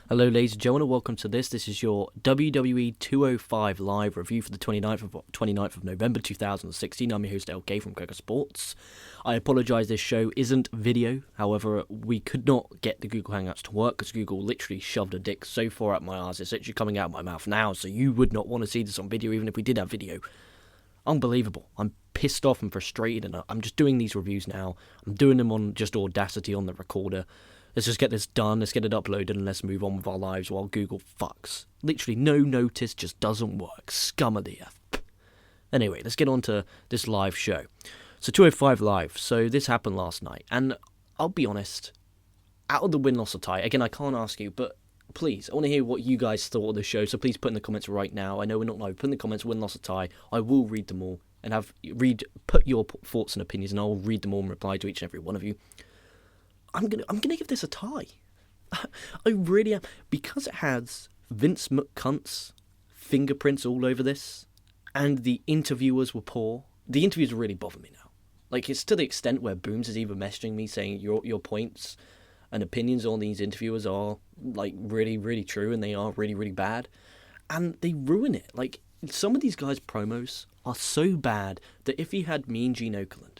Hello ladies and gentlemen, welcome to this. This is your WWE 205 live review for the 29th of November 2016. I'm your host LK from KocoSports. I apologise, this show isn't video. However, we could not get the Google Hangouts to work because Google literally shoved a dick so far up my arse. It's literally coming out of my mouth now, so you would not want to see this on video even if we did have video. Unbelievable. I'm pissed off and frustrated, and I'm just doing these reviews now. I'm doing them on just Audacity on the recorder. Let's just get this done, let's get it uploaded, and let's move on with our lives while Google fucks. Literally no notice, just doesn't work. Scum of the earth. Anyway, let's get on to this live show. So 205 Live, so this happened last night, and I'll be honest, out of the win-loss or tie, again I can't ask you, but please, I want to hear what you guys thought of the show, so please put in the comments right now. I know we're not live, put in the comments win-loss or tie, I will read them all, and put your thoughts and opinions, and I'll read them all and reply to each and every one of you. I'm gonna give this a tie. I really am, because it has Vince McCunt's fingerprints all over this, and the interviewers were poor. The interviews really bother me now. Like, it's to the extent where Booms is even messaging me saying your points and opinions on these interviewers are like really, really true, and they are really, really bad, and they ruin it. Like, some of these guys' promos are so bad that if he had Mean Gene Okerlund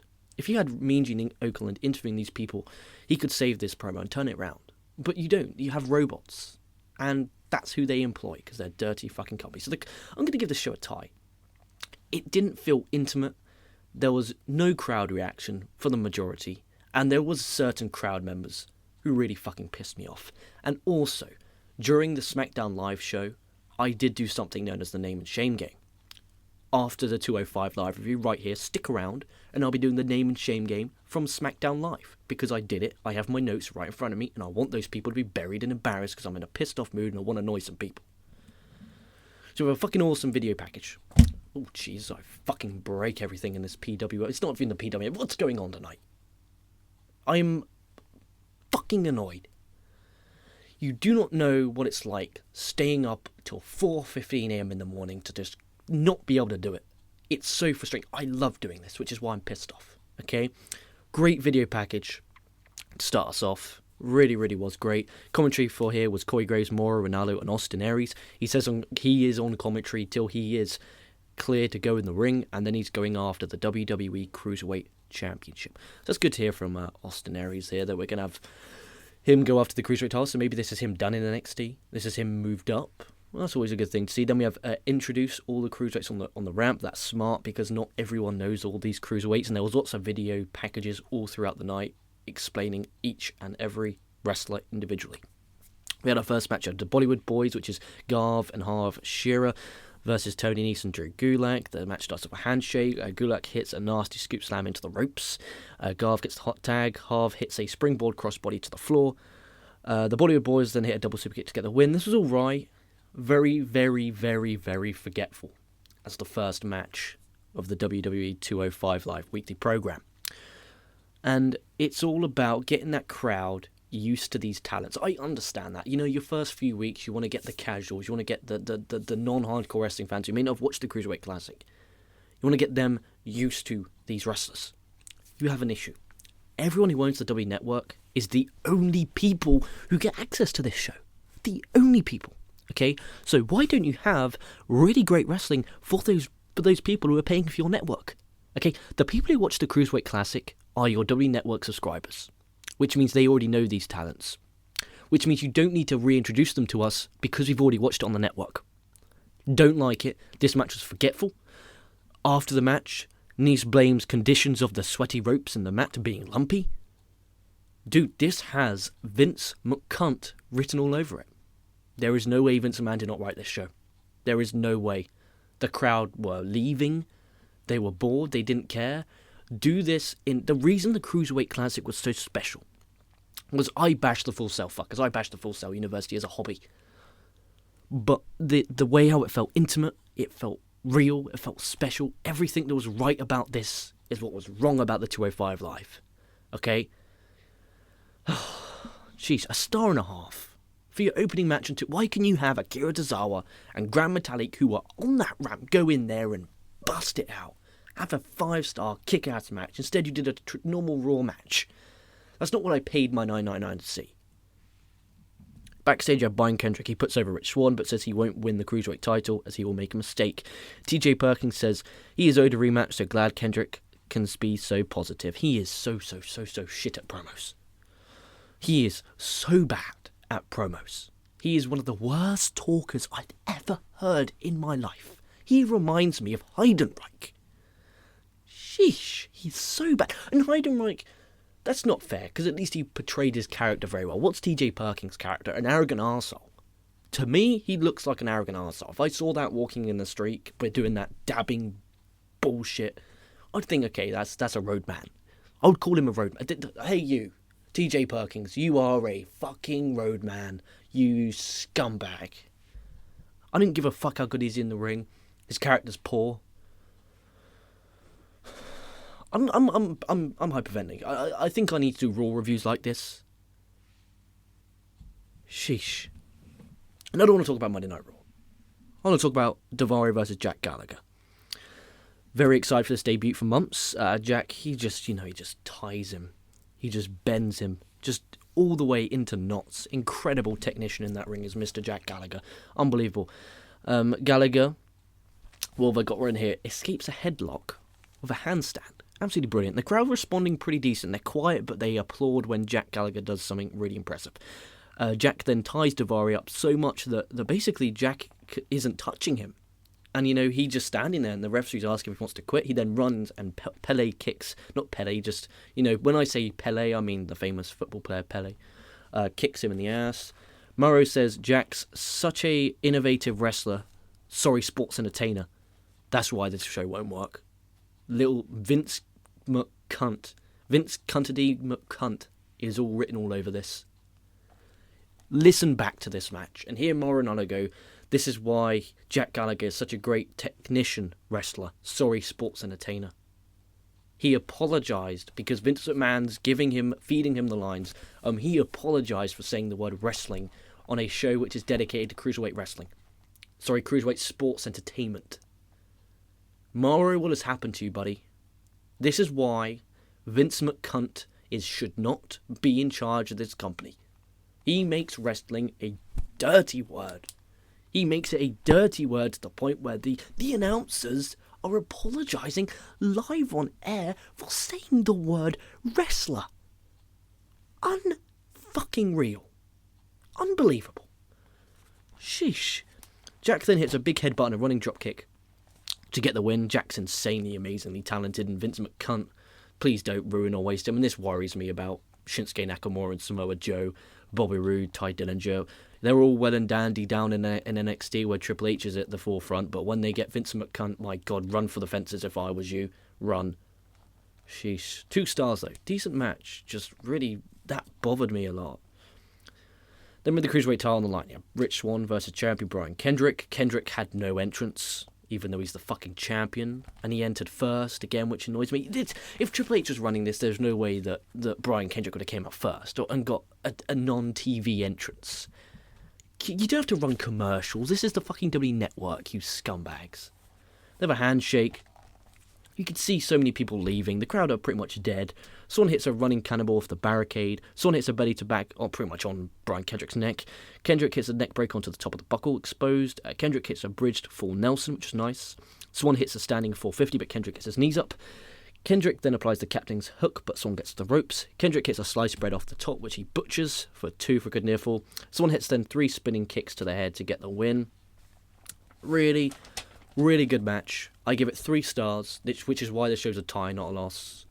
interviewing these people, he could save this promo and turn it around. But you don't. You have robots. And that's who they employ, because they're dirty fucking companies. So I'm going to give this show a tie. It didn't feel intimate. There was no crowd reaction for the majority. And there was certain crowd members who really fucking pissed me off. And also, during the SmackDown live show, I did do something known as the name and shame game. After the 205 live review, right here, stick around, and I'll be doing the name and shame game from SmackDown Live, because I did it, I have my notes right in front of me, and I want those people to be buried and embarrassed, because I'm in a pissed off mood, and I want to annoy some people. So we have a fucking awesome video package. Oh jeez, I fucking break everything in this PW. It's not even the PW, what's going on tonight? I'm fucking annoyed. You do not know what it's like staying up till 4:15 AM in the morning to just not be able to do it. It's so frustrating. I love doing this, which is why I'm pissed off. Okay, great video package to start us off. Really, really was great. Commentary for here was Corey Graves, Mauro Ranallo, and Austin Aries. He says he is on commentary till he is clear to go in the ring, and then he's going after the WWE Cruiserweight Championship. So that's good to hear from Austin Aries here, that we're going to have him go after the Cruiserweight title. So maybe this is him done in NXT. This is him moved up. Well, that's always a good thing to see. Then we have introduce all the cruiserweights on the ramp. That's smart, because not everyone knows all these cruiserweights, and there was lots of video packages all throughout the night explaining each and every wrestler individually. We had our first match of the Bollywood Boys, which is Garv and Harv Shearer versus Tony Nese and Drew Gulak. The match starts with a handshake. Gulak hits a nasty scoop slam into the ropes. Garv gets the hot tag. Harv hits a springboard crossbody to the floor. The Bollywood Boys then hit a double super kick to get the win. This was all right. Very, very, very, very forgetful as the first match of the WWE 205 Live weekly program. And it's all about getting that crowd used to these talents. I understand that. You know, your first few weeks, you want to get the casuals, you want to get the non-hardcore wrestling fans who may not have watched the Cruiserweight Classic. You want to get them used to these wrestlers. You have an issue. Everyone who owns the WWE Network is the only people who get access to this show. The only people. Okay, so why don't you have really great wrestling for those people who are paying for your network? Okay, the people who watch the Cruiserweight Classic are your WWE Network subscribers, which means they already know these talents, which means you don't need to reintroduce them to us because we've already watched it on the network. Don't like it. This match was forgetful. After the match, Nese blames conditions of the sweaty ropes and the mat being lumpy. Dude, this has Vince McCunt written all over it. There is no way Vince McMahon did not write this show. There is no way. The crowd were leaving. They were bored. They didn't care. The reason the Cruiserweight Classic was so special was I bashed the Full Sail fuckers. I bashed the Full Sail University as a hobby. But the way how it felt intimate, it felt real, it felt special. Everything that was right about this is what was wrong about the 205 Live. Okay? Jeez, 1.5 stars. For your opening match, why can you have Akira Tozawa and Grand Metalik, who are on that ramp, go in there and bust it out? Have a 5-star kick-ass match. Instead, you did a normal Raw match. That's not what I paid my $9.99 to see. Backstage, you have Brian Kendrick. He puts over Rich Swann, but says he won't win the Cruiserweight title as he will make a mistake. TJ Perkins says he is owed a rematch, so glad Kendrick can be so positive. He is so shit at promos. He is so bad at promos. He is one of the worst talkers I've ever heard in my life. He reminds me of Heidenreich. Sheesh, he's so bad. And Heidenreich, that's not fair, because at least he portrayed his character very well. What's TJ Perkins' character? An arrogant arsehole. To me, he looks like an arrogant arsehole. If I saw that walking in the street, but doing that dabbing bullshit, I'd think, okay, that's a roadman. I would call him a roadman. Hey, you, TJ Perkins, you are a fucking roadman. You scumbag. I didn't give a fuck how good he's in the ring. His character's poor. I'm hyperventilating. I think I need to do Raw reviews like this. Sheesh. And I don't want to talk about Monday Night Raw. I want to talk about Davari versus Jack Gallagher. Very excited for this debut for months. Jack, he just ties him. He just bends him. Just all the way into knots. Incredible technician in that ring is Mr. Jack Gallagher. Unbelievable. Gallagher, well, they got in here, escapes a headlock with a handstand. Absolutely brilliant. The crowd responding pretty decent. They're quiet, but they applaud when Jack Gallagher does something really impressive. Jack then ties Davari up so much that basically Jack isn't touching him. And, he's just standing there, and the referee's asking if he wants to quit. He then runs, and Pele kicks, not Pele, just, when I say Pele, I mean the famous football player Pele, kicks him in the ass. Morrow says, Jack's such a innovative wrestler, sorry, sports entertainer. That's why this show won't work. Little Vince McCunt, Vince Cuntedy McCunt is all written all over this. Listen back to this match, and hear Morrow go, this is why Jack Gallagher is such a great technician wrestler. Sorry, sports entertainer. He apologised because Vince McMahon's feeding him the lines. He apologised for saying the word wrestling on a show which is dedicated to Cruiserweight wrestling. Sorry, Cruiserweight sports entertainment. Morrow, what has happened to you, buddy? This is why Vince McCunt should not be in charge of this company. He makes wrestling a dirty word. He makes it a dirty word to the point where the announcers are apologising live on air for saying the word wrestler. Unfucking real. Unbelievable. Sheesh. Jack then hits a big headbutt and a running dropkick to get the win. Jack's insanely, amazingly talented, and Vince McCunt, please don't ruin or waste him. And this worries me about Shinsuke Nakamura and Samoa Joe, Bobby Roode, Ty Dillinger. They're all well and dandy down in NXT where Triple H is at the forefront, but when they get Vince McCunt, my God, run for the fences if I was you. Run. Sheesh. 2 stars though. Decent match. Just really, that bothered me a lot. Then with the Cruiserweight title on the line, Rich Swann versus champion Brian Kendrick. Kendrick had no entrance, even though he's the fucking champion, and he entered first again, which annoys me. If Triple H was running this, there's no way that Brian Kendrick would have came out first and got a non-TV entrance. You don't have to run commercials. This is the fucking WWE Network, you scumbags. They have a handshake. You could see so many people leaving. The crowd are pretty much dead. Swann hits a running cannonball off the barricade. Swann hits a belly to back, pretty much on Brian Kendrick's neck. Kendrick hits a neck break onto the top of the buckle, exposed. Kendrick hits a bridged full Nelson, which is nice. Swann hits a standing 450, but Kendrick gets his knees up. Kendrick then applies the captain's hook, but Swann gets the ropes. Kendrick hits a slice bread off the top, which he butchers for 2 for a good near fall. Swann hits then 3 spinning kicks to the head to get the win. Really, really good match. I give it 3 stars, which is why this show's a tie, not a loss.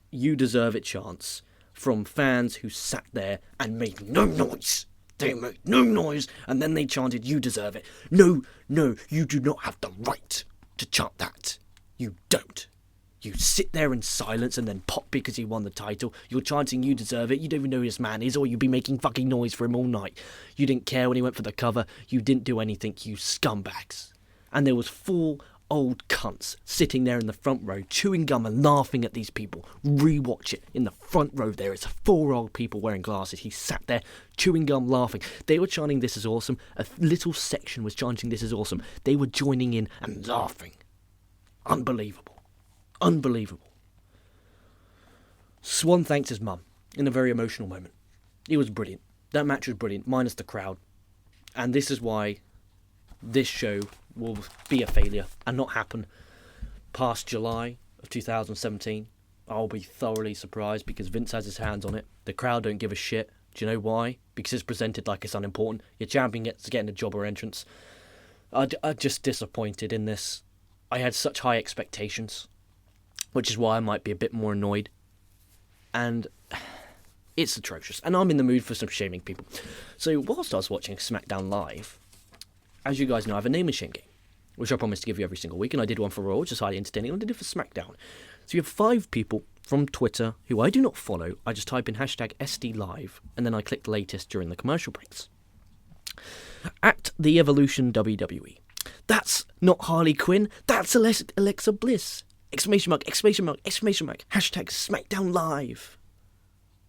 You deserve it chance from fans who sat there and made no noise. They made no noise, and then they chanted, you deserve it. No, you do not have the right to chant that. You don't. You sit there in silence and then pop because he won the title. You're chanting you deserve it. You don't even know who this man is, or you'd be making fucking noise for him all night. You didn't care when he went for the cover. You didn't do anything, you scumbags. And there was 4 old cunts sitting there in the front row, chewing gum and laughing at these people. Rewatch it. In the front row there is 4 old people wearing glasses. He sat there, chewing gum, laughing. They were chanting this is awesome. A little section was chanting this is awesome. They were joining in and laughing. Unbelievable. Unbelievable. Swann thanks his mum in a very emotional moment. It was brilliant. That match was brilliant, minus the crowd. And this is why this show will be a failure and not happen past July of 2017. I'll be thoroughly surprised because Vince has his hands on it. The crowd don't give a shit. Do you know why? Because it's presented like it's unimportant. Your champion gets getting a jobber entrance. I'm just disappointed in this. I had such high expectations, which is why I might be a bit more annoyed. And it's atrocious. And I'm in the mood for some shaming people. So whilst I was watching SmackDown Live, as you guys know, I have a name and shame game, which I promise to give you every single week. And I did one for Raw, which is highly entertaining. And I did it for SmackDown. So you have 5 people from Twitter who I do not follow. I just type in hashtag SDLive, and then I click the latest during the commercial breaks. At the Evolution WWE. That's not Harley Quinn. That's Alexa Bliss. Exclamation mark, exclamation mark, exclamation mark. Hashtag SmackDown Live.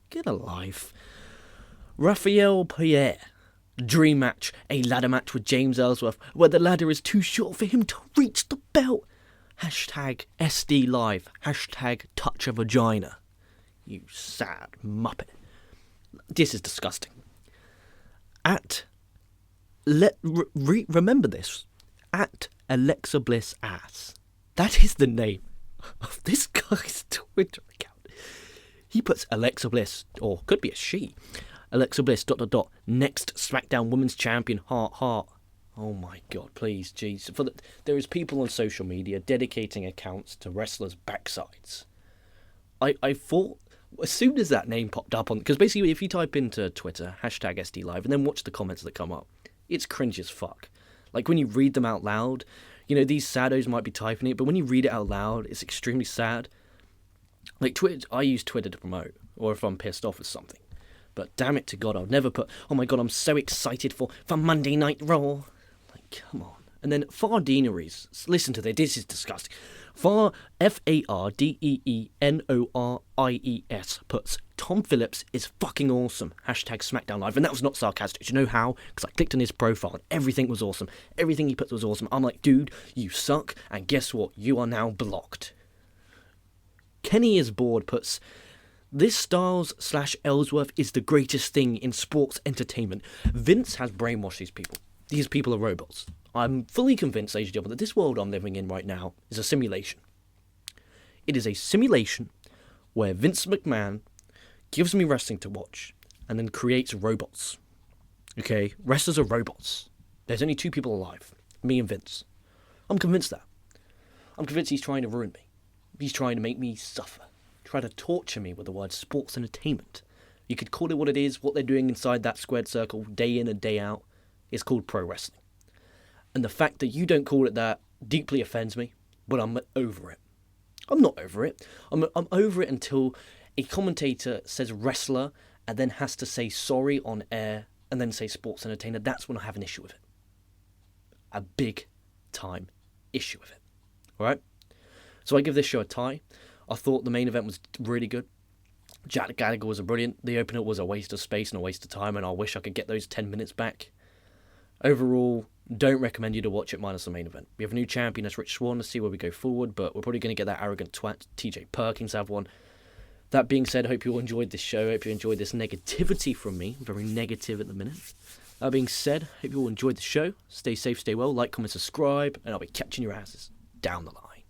Get a life. Raphael Pierre. Dream match. A ladder match with James Ellsworth, where the ladder is too short for him to reach the belt. Hashtag SD Live. Hashtag touch a vagina. You sad muppet. This is disgusting. Remember this. At Alexa Bliss ass. That is the name of this guy's Twitter account. He puts Alexa Bliss, or could be a she. Alexa Bliss, ... Next SmackDown Women's Champion, heart. Oh my god, please, jeez. There is people on social media dedicating accounts to wrestlers' backsides. I thought, as soon as that name popped up on... Because basically, if you type into Twitter, hashtag SDLive, and then watch the comments that come up, it's cringe as fuck. Like, when you read them out loud, you know, these saddos might be typing it, but when you read it out loud, it's extremely sad. Like, Twitter, I use Twitter to promote, or if I'm pissed off with something. But damn it to God, I'll never put, oh my god, I'm so excited for Monday Night Raw. Come on. And then Fardeaneries. Listen to this is disgusting. Fardeenories puts Tom Phillips is fucking awesome. Hashtag SmackDown Live. And that was not sarcastic. Do you know how? Because I clicked on his profile and everything was awesome. Everything he put was awesome. I'm like, dude, you suck. And guess what? You are now blocked. Kenny is bored puts, this Styles/Ellsworth is the greatest thing in sports entertainment. Vince has brainwashed these people. These people are robots. I'm fully convinced, ladies and gentlemen, that this world I'm living in right now is a simulation. It is a simulation where Vince McMahon gives me wrestling to watch and then creates robots. Okay? Wrestlers are robots. There's only 2 people alive. Me and Vince. I'm convinced that. I'm convinced he's trying to ruin me. He's trying to make me suffer. Try to torture me with the word sports entertainment. You could call it what it is, what they're doing inside that squared circle, day in and day out. It's called pro wrestling. And the fact that you don't call it that deeply offends me, but I'm over it. I'm not over it. I'm over it until a commentator says wrestler and then has to say sorry on air and then say sports entertainer. That's when I have an issue with it. A big time issue with it. Alright? So I give this show a tie. I thought the main event was really good. Jack Gallagher was brilliant. The opener was a waste of space and a waste of time, and I wish I could get those 10 minutes back. Overall, don't recommend you to watch it minus the main event. We have a new champion, that's Rich Swann. Let's see where we go forward, but we're probably going to get that arrogant twat, TJ Perkins, have one. That being said, I hope you all enjoyed this show. I hope you enjoyed this negativity from me. I'm very negative at the minute. That being said, I hope you all enjoyed the show. Stay safe, stay well, like, comment, subscribe, and I'll be catching your asses down the line.